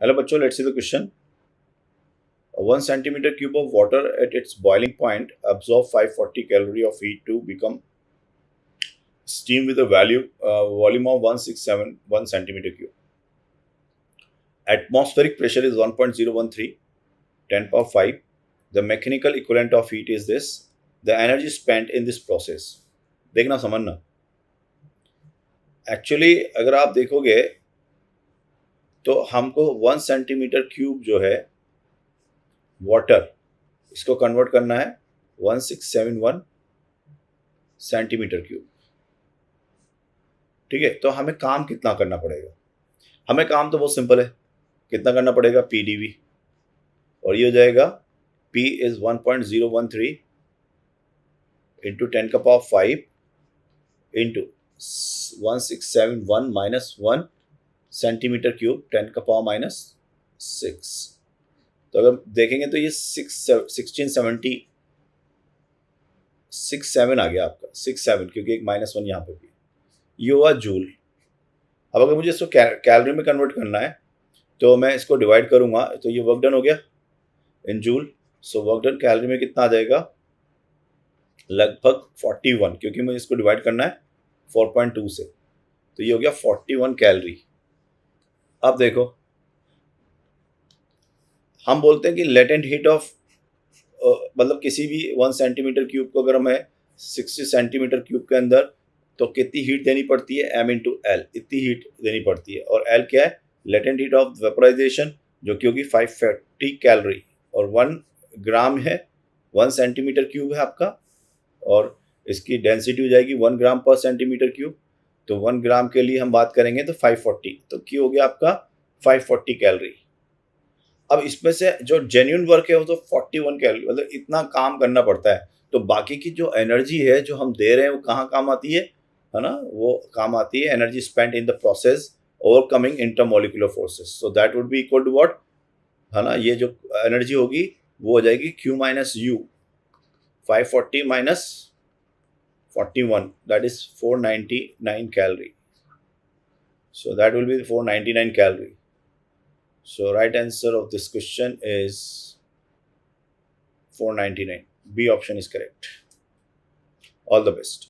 Hello बच्चों, let's see the question. 1 centimeter cube of water at its boiling point absorb 540 calorie of heat to become steam with a volume of 1671 centimeter cube. Atmospheric pressure is 1.013, 10 power 5. The mechanical equivalent of heat is this. The energy spent in this process. देखना समझना. Actually अगर आप देखोगे तो हमको 1 centimetre cube जो है water, इसको कन्वर्ट करना है 1671 सेंटीमीटर क्यूब. ठीक है, तो हमें काम कितना करना पड़ेगा? हमें काम तो बहुत सिंपल है. कितना करना पड़ेगा? पीडीवी. और ये हो जाएगा P is 1.013 into 10⁵ into 1671 minus 1 centimetre cube 10⁻⁻6. तो अगर देखेंगे तो ये 1667 आ गया आपका. 67 क्योंकि एक -1 यहाँ पे भी. ये हुआ जूल. अब अगर मुझे इसको कैलोरी में कन्वर्ट करना है तो मैं इसको डिवाइड करूंगा, तो ये वर्क डन हो गया in joule. So work done calorie में कितना आ जाएगा? लगभग 41, क्योंकि मुझे इसको डिवाइड करना है 4.2 से. तो ये हो गया 41 कैलोरी. अब देखो, हम बोलते हैं कि लेटेंट हीट ऑफ मतलब किसी भी 1 सेंटीमीटर क्यूब को अगर हमें 60 सेंटीमीटर क्यूब के अंदर तो कितनी हीट देनी पड़ती है? m into L. इतनी हीट देनी पड़ती है. और L क्या है? लेटेंट हीट ऑफ वेपोराइजेशन, जो कि होगी 540 कैलोरी. और 1 ग्राम है, 1 सेंटीमीटर क्यूब है आपका, और इसकी डेंसिटी हो जाएगी 1 ग्राम पर सेंटीमीटर क्यूब. तो 1 ग्राम के लिए हम बात करेंगे तो 540. तो क्यों हो गया आपका 540 कैलोरी. अब इसमें से जो जेन्युइन वर्क है वो तो 41 कैलोरी, मतलब इतना काम करना पड़ता है. तो बाकी की जो एनर्जी है जो हम दे रहे हैं वो कहाँ काम आती है ना? वो काम आती है energy spent in the process overcoming intermolecular forces. So that would be equal to what, है ना? ये जो एनर्जी होगी वो हो जाएगी Q minus you. 540 minus 41, that is 499 calorie. So that will be 499 calorie. So right answer of this question is 499. B option is correct. All the best.